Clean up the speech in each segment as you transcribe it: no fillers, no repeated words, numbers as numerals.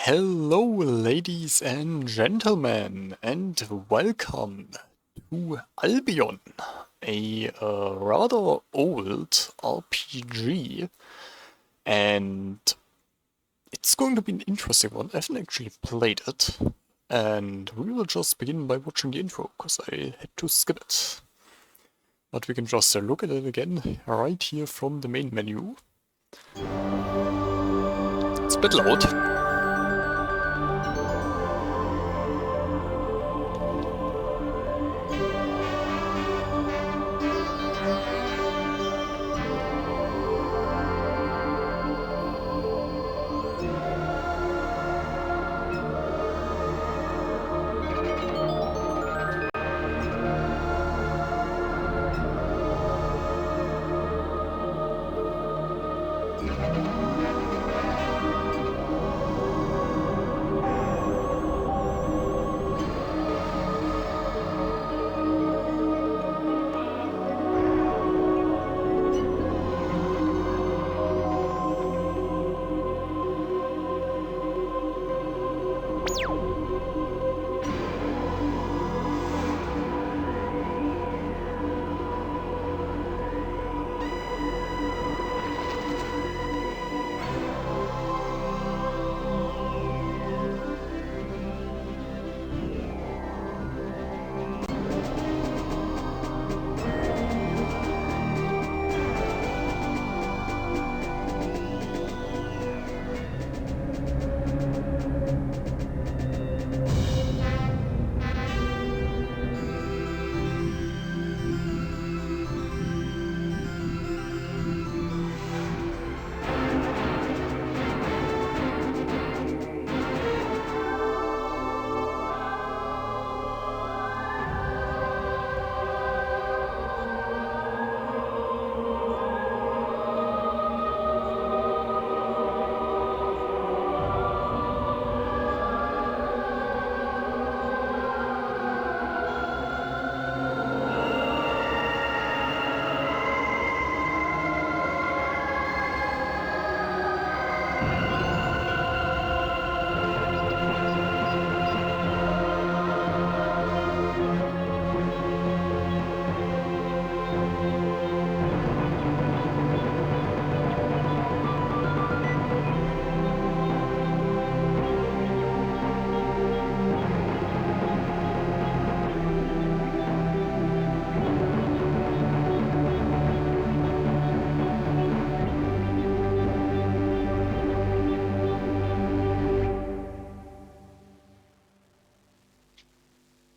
Hello, ladies and gentlemen, and welcome to Albion, a rather old RPG, and it's going to be an interesting one. I haven't actually played it, and we will just begin by watching the intro, because I had to skip it. But we can just look at it again right here from the main menu. It's a bit loud.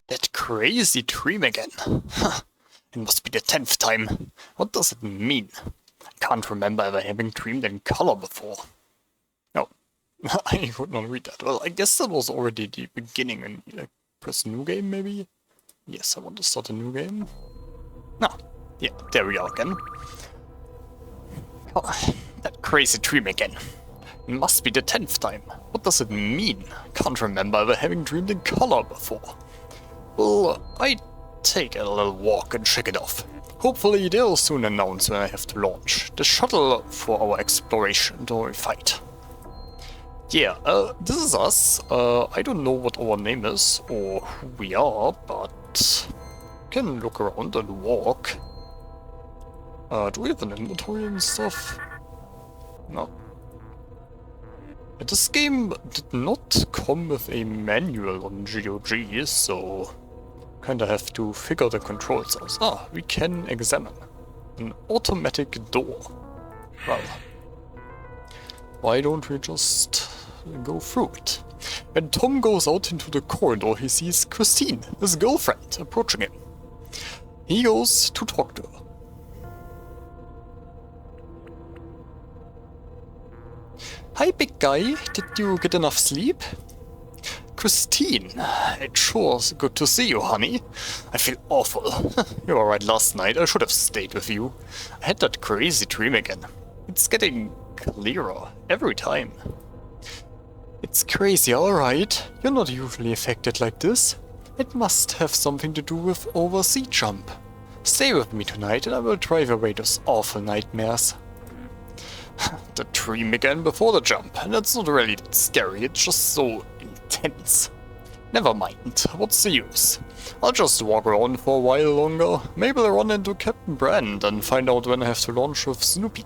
That crazy dream again. It must be the 10th time. What does it mean? I can't remember ever having dreamed in color before. No, I would not read that. Well, I guess that was already the beginning and like, press new game maybe? Yes, I want to start a new game. No, yeah, there we are again. Oh, that crazy dream again. It must be the 10th time. What does it mean? Can't remember ever having dreamed in color before. Well, I take a little walk and check it off. Hopefully they'll soon announce when I have to launch the shuttle for our exploration or fight. Yeah, this is us. I don't know what our name is or who we are, but can look around and walk. Do we have an inventory and stuff? No. This game did not come with a manual on GOG, so kinda have to figure the controls out. Ah, we can examine. An automatic door. Well, why don't we just go through it? When Tom goes out into the corridor, he sees Christine, his girlfriend, approaching him. He goes to talk to her. Hi, big guy. Did you get enough sleep? Christine, it's sure good to see you, honey. I feel awful. You were right last night. I should have stayed with you. I had that crazy dream again. It's getting clearer every time. It's crazy, alright. You're not usually affected like this. It must have something to do with oversea jump. Stay with me tonight and I will drive away those awful nightmares. The dream again before the jump, and it's not really that scary, it's just so intense. Never mind, what's the use? I'll just walk around for a while longer. Maybe I'll run into Captain Brand and find out when I have to launch with Snoopy.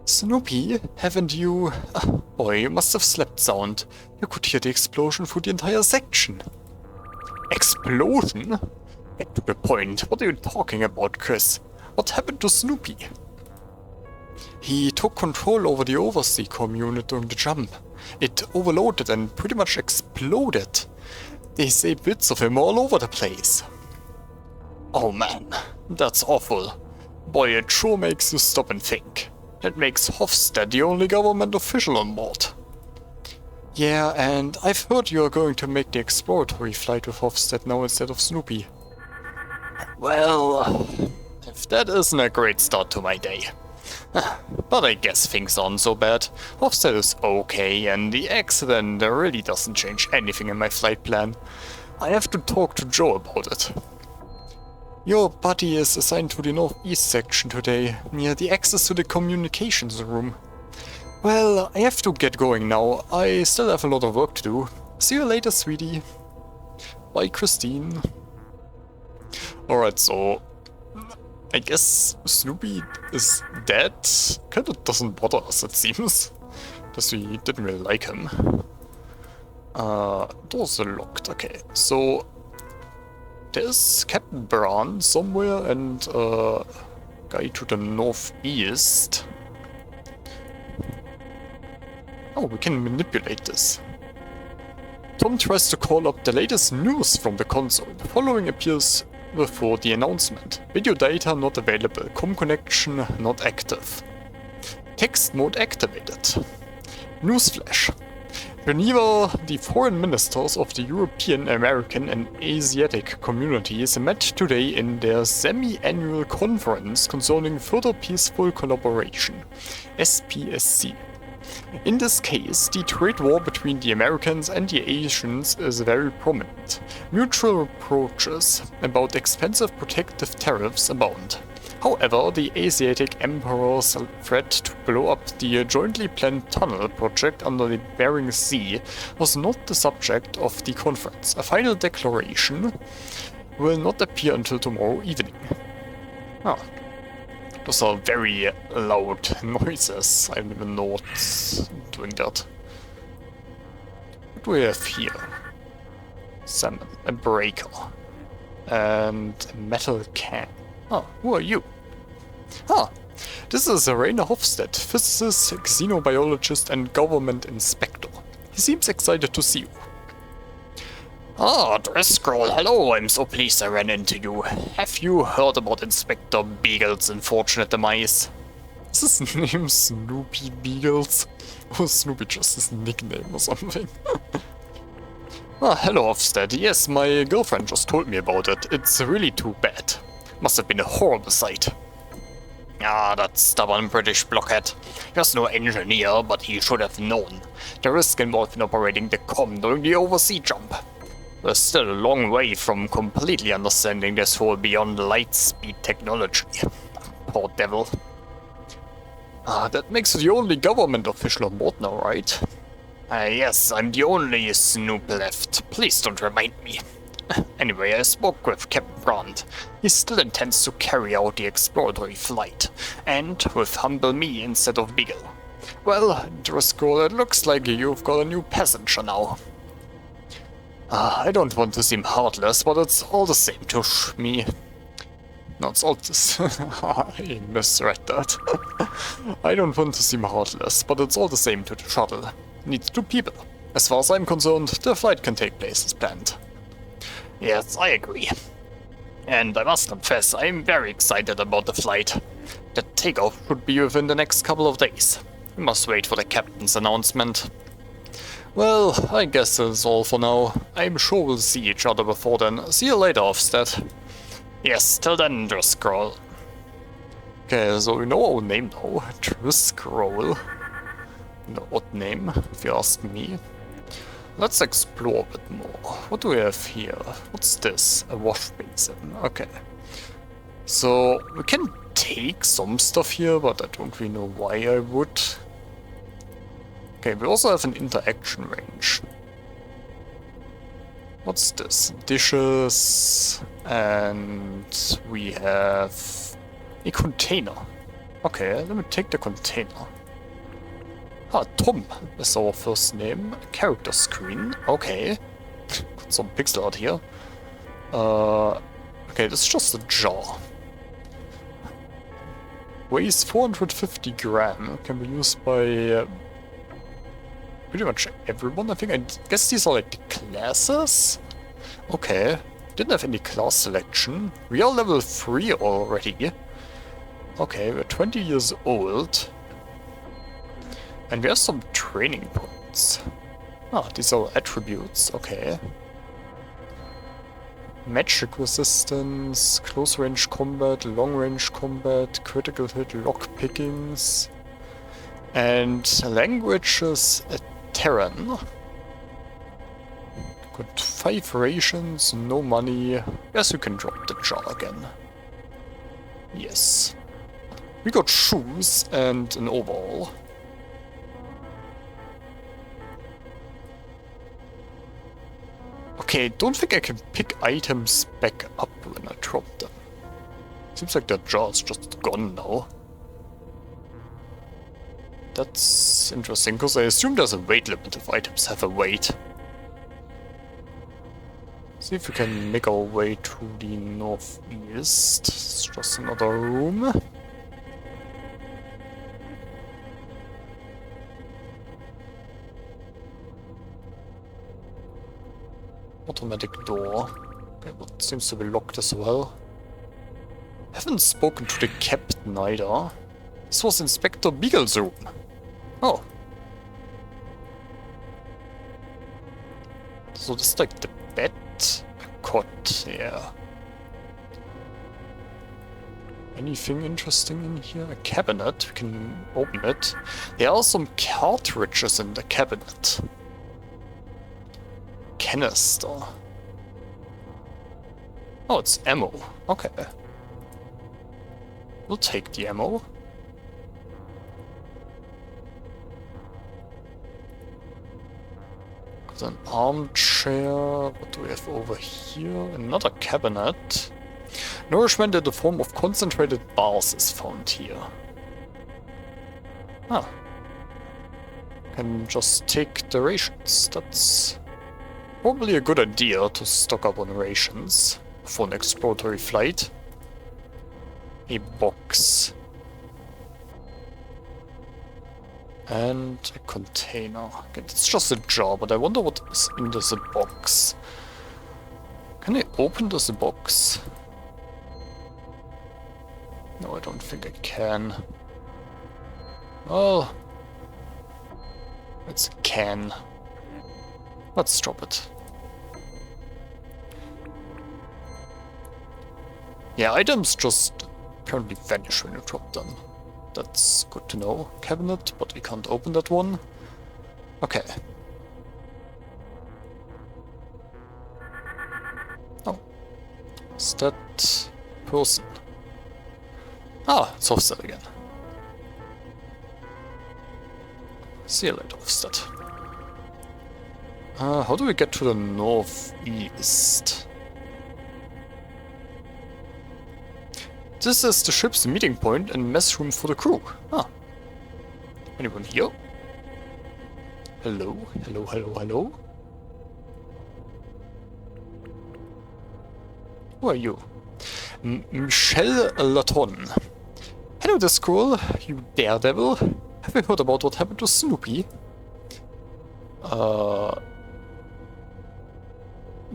Snoopy, haven't you... boy, you must have slept sound. You could hear the explosion through the entire section. Explosion? Get to the point. What are you talking about, Chris? What happened to Snoopy? He took control over the oversea comm unit during the jump. It overloaded and pretty much exploded. They say bits of him all over the place. Oh man, that's awful. Boy, it sure makes you stop and think. That makes Hofstad the only government official on board. Yeah, and I've heard you're going to make the exploratory flight with Hofstad now instead of Snoopy. Well, if that isn't a great start to my day. But I guess things aren't so bad. Hofstad is okay, and the accident really doesn't change anything in my flight plan. I have to talk to Joe about it. Your buddy is assigned to the northeast section today, near the access to the communications room. Well, I have to get going now. I still have a lot of work to do. See you later, sweetie. Bye, Christine. Alright, so... I guess Snoopy is dead. Kinda doesn't bother us, it seems. Because we didn't really like him. Doors are locked. Okay, so... There's Captain Bran somewhere and guy to the northeast. Oh, we can manipulate this. Tom tries to call up the latest news from the console. The following appears before the announcement. Video data not available. Com connection not active. Text mode activated. Newsflash. Geneva, the foreign ministers of the European, American and Asiatic communities met today in their semi-annual conference concerning further peaceful collaboration, SPSC. In this case, the trade war between the Americans and the Asians is very prominent. Mutual reproaches about expensive protective tariffs abound. However, the Asiatic emperor's threat to blow up the jointly planned tunnel project under the Bering Sea was not the subject of the conference. A final declaration will not appear until tomorrow evening. Ah. Those are very loud noises. I don't even know what's doing that. What do we have here? Salmon, a breaker, and a metal can. Oh, who are you? Ah, this is Rainer Hofstad, physicist, xenobiologist, and government inspector. He seems excited to see you. Ah, Driscoll, hello, I'm so pleased I ran into you. Have you heard about Inspector Beagle's unfortunate demise? Is his name Snoopy Beagles? Or Snoopy just his nickname or something? Ah, hello, Hofstad. Yes, my girlfriend just told me about it. It's really too bad. Must have been a horrible sight. Ah, that stubborn British blockhead. He's no engineer, but he should have known. The risk involved in operating the comm during the oversea jump. We're still a long way from completely understanding this whole beyond light speed technology. Poor devil. Ah, that makes you the only government official on board now, right? Yes, I'm the only Snoop left. Please don't remind me. Anyway, I spoke with Captain Brandt. He still intends to carry out the exploratory flight, and with humble me instead of Beagle. Well, Driscoll, it looks like you've got a new passenger now. I don't want to seem heartless, but it's all the same to me. No, it's all this. I misread that. I don't want to seem heartless, but it's all the same to the shuttle. Needs 2 people. As far as I'm concerned, the flight can take place as planned. Yes, I agree. And I must confess, I'm very excited about the flight. The takeoff should be within the next couple of days. We must wait for the captain's announcement. Well, I guess that's all for now. I'm sure we'll see each other before then. See you later, Hofstad. Yes, till then, Driscoll. Okay, so we know our name now. Driscoll. An odd name, if you ask me. Let's explore a bit more. What do we have here? What's this? A wash basin. Okay. So, we can take some stuff here, but I don't really know why I would. Okay, we also have an interaction range. What's this? Dishes, and we have a container. Okay, let me take the container. Ah, Tom is our first name. Character screen. Okay. Got some pixel art here. Okay, this is just a jar. Weighs 450 gram. Can be used by pretty much everyone, I think. I guess these are like the classes? Okay. Didn't have any class selection. We are level 3 already. Okay, we're 20 years old. And we have some training points. Ah, these are attributes, okay. Magic resistance, close range combat, long range combat, critical hit, lock pickings. And languages Terran. Got 5 rations, no money. Yes, you can drop the jar again. Yes. We got shoes and an overall. Okay, don't think I can pick items back up when I drop them. Seems like that jar is just gone now. That's interesting, because I assume there's a weight limit if items have a weight. See if we can make our way to the northeast. It's just another room. Automatic door. Okay, but seems to be locked as well. Haven't spoken to the captain either. This was Inspector Beagle's room. Oh. So this is like the bed? A cot, yeah. Anything interesting in here? A cabinet, we can open it. There are some cartridges in the cabinet. Canister. Oh, it's ammo. Okay. We'll take the ammo. Got an armchair. What do we have over here? Another cabinet. Nourishment in the form of concentrated bars is found here. Ah. Can just take the rations. That's probably a good idea to stock up on rations for an exploratory flight. A box. And a container. Okay, it's just a jar, but I wonder what is in this box. Can I open this box? No, I don't think I can. Oh. It's a can. Let's drop it. Yeah, items just apparently vanish when you drop them. That's good to know. Cabinet, but we can't open that one. Okay. Oh. Is that person? Ah, it's Hofstad again. See you later, Hofstad. How do we get to the northeast? This is the ship's meeting point and mess room for the crew. Ah. Anyone here? Hello, hello, hello, hello. Who are you? Michelle Laton. Hello, the school, you daredevil. Have you heard about what happened to Snoopy?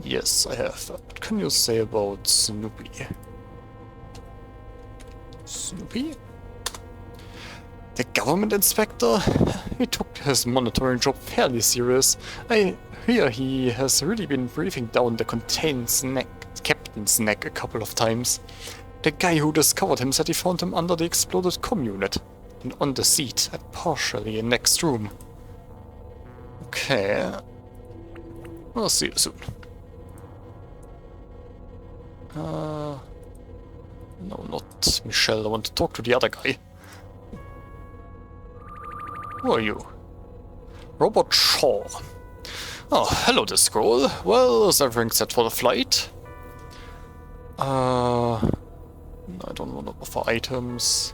Yes, I have. What can you say about Snoopy? Snoopy? The government inspector? He took his monitoring job fairly serious. I hear he has really been breathing down the captain's neck a couple of times. The guy who discovered him said he found him under the exploded comm unit and on the seat and partially in next room. Okay. I'll see you soon. No, not Michelle. I want to talk to the other guy. Who are you? Robert Shaw. Oh, hello, this scroll. Well, is everything set for the flight? I don't want to offer items.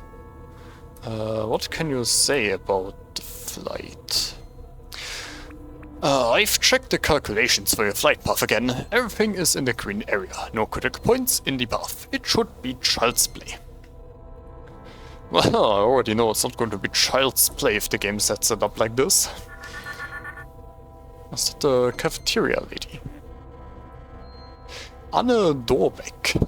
What can you say about the flight? I've checked the calculations for your flight path again. Everything is in the green area. No critical points in the path. It should be child's play. Well, I already know it's not going to be child's play if the game sets it up like this. Is that the cafeteria lady? Anne Dorbeck.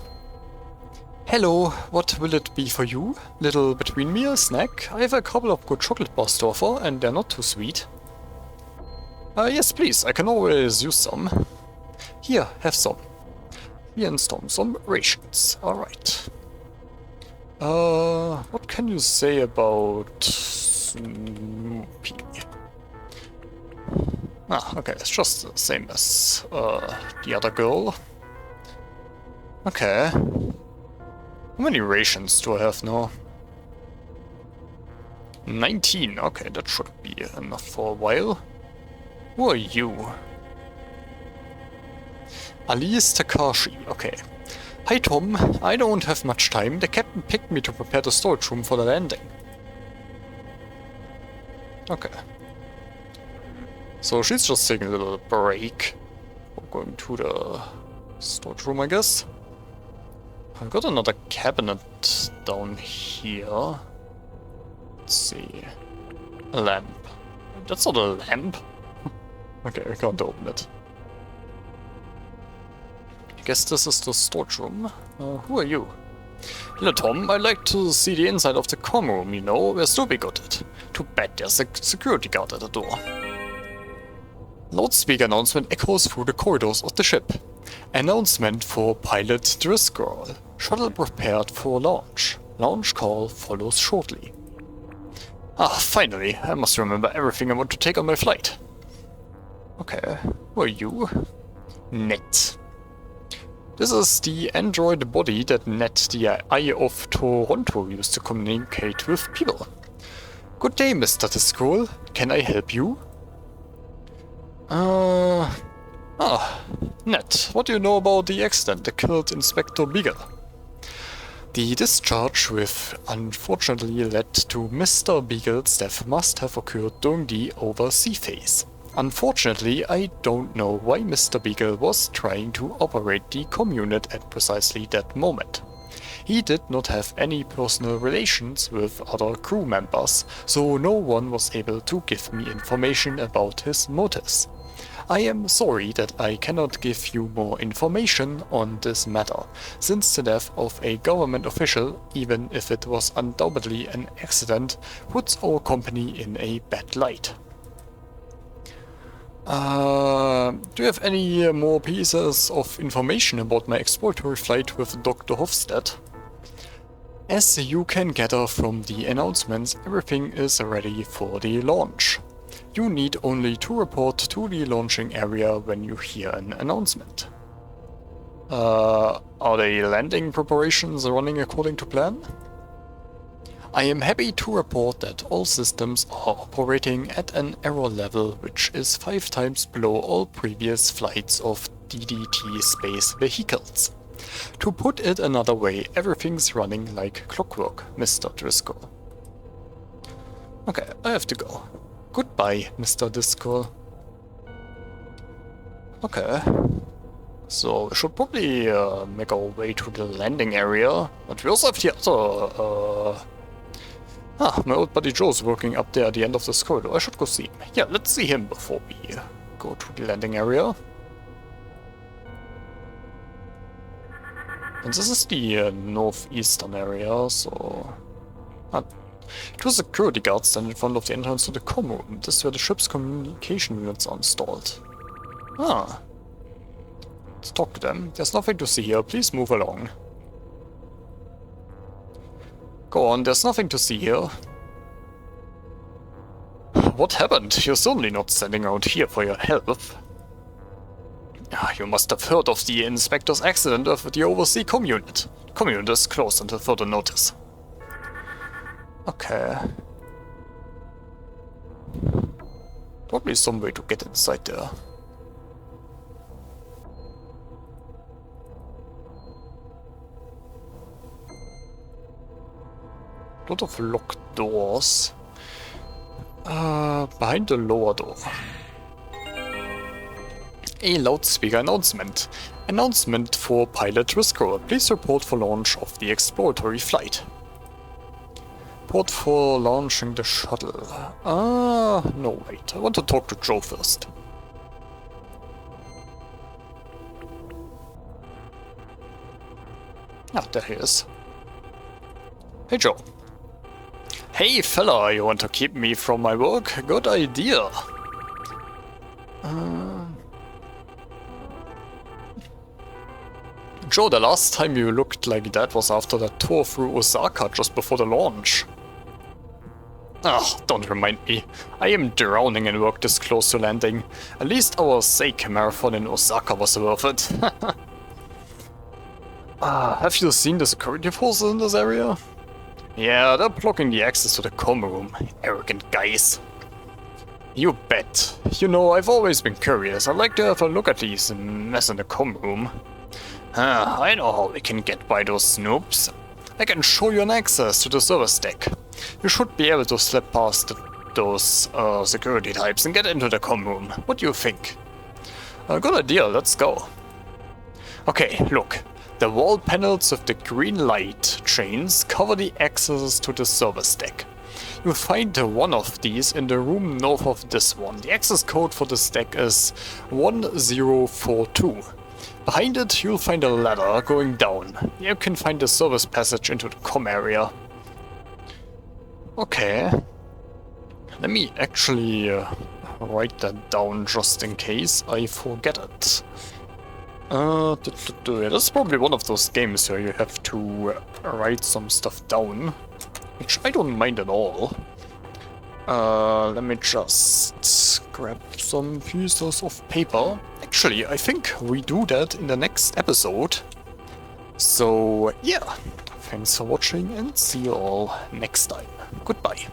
Hello, what will it be for you? Little between meal snack? I have a couple of good chocolate bars to offer, and they're not too sweet. Yes, please, I can always use some. Here, have some. Here and some rations. Alright. What can you say about Snoopy? Ah, okay, it's just the same as the other girl. Okay. How many rations do I have now? 19, okay, that should be enough for a while. Who are you? Alice Takashi, okay. Hi Tom, I don't have much time. The captain picked me to prepare the storage room for the landing. Okay. So she's just taking a little break. We're going to the storage room, I guess. I've got another cabinet down here. Let's see. A lamp. That's not a lamp. Okay, I can't open it. I guess this is the storage room. Who are you? Hello Tom, I'd like to see the inside of the com room, you know, where Snoopy got it. Too bad there's a security guard at the door. Loudspeaker announcement echoes through the corridors of the ship. Announcement for pilot Driscoll. Shuttle prepared for launch. Launch call follows shortly. Ah, finally, I must remember everything I want to take on my flight. Okay, who are you? Net. This is the android body that Net, the Eye of Toronto, used to communicate with people. Good day, Mr. Driscoll. Can I help you? Net, what do you know about the accident that killed Inspector Beagle? The discharge which unfortunately led to Mr. Beagle's death must have occurred during the oversea phase. Unfortunately, I don't know why Mr. Beagle was trying to operate the comm unit at precisely that moment. He did not have any personal relations with other crew members, so no one was able to give me information about his motives. I am sorry that I cannot give you more information on this matter, since the death of a government official, even if it was undoubtedly an accident, puts our company in a bad light. Do you have any more pieces of information about my exploratory flight with Dr. Hofstad? As you can gather from the announcements, everything is ready for the launch. You need only to report to the launching area when you hear an announcement. Are the landing preparations running according to plan? I am happy to report that all systems are operating at an error level which is 5 times below all previous flights of DDT space vehicles. To put it another way, everything's running like clockwork, Mr. Driscoll. Okay, I have to go. Goodbye, Mr. Driscoll. Okay. So we should probably make our way to the landing area, but we also have the other my old buddy Joe's working up there at the end of this corridor. I should go see him. Yeah, let's see him before we go to the landing area. And this is the northeastern area, so... It was a security guard standing in front of the entrance to the comm room. This is where the ship's communication units are installed. Ah. Let's talk to them. There's nothing to see here. Please move along. Go on, there's nothing to see here. What happened? You're certainly not standing around here for your health. Ah, you must have heard of the Inspector's accident of the Oversea Communit. Communit is closed until further notice. Okay. Probably some way to get inside there. Lot of locked doors. Behind the lower door. A loudspeaker announcement. Announcement for pilot Risco. Please report for launch of the exploratory flight. Report for launching the shuttle. No wait. I want to talk to Joe first. Ah, there he is. Hey Joe. Hey fella, you want to keep me from my work? Good idea. Joe, the last time you looked like that was after that tour through Osaka just before the launch. Ah, don't remind me. I am drowning in work this close to landing. At least our sake marathon in Osaka was worth it. Have you seen the security forces in this area? Yeah, they're blocking the access to the com room. Arrogant guys. You bet. You know, I've always been curious. I'd like to have a look at these mess in the com room. I know how we can get by those snoops. I can show you an access to the service deck. You should be able to slip past those security types and get into the com room. What do you think? Good idea, let's go. Okay, look. The wall panels with the green light chains cover the access to the service deck. You'll find one of these in the room north of this one. The access code for this deck is 1042. Behind it, you'll find a ladder going down. You can find the service passage into the com area. Okay. Let me actually write that down just in case I forget it. That's probably one of those games where you have to write some stuff down, which I don't mind at all. Let me just grab some pieces of paper. Actually, I think we do that in the next episode. So, yeah. Thanks for watching and see you all next time. Goodbye.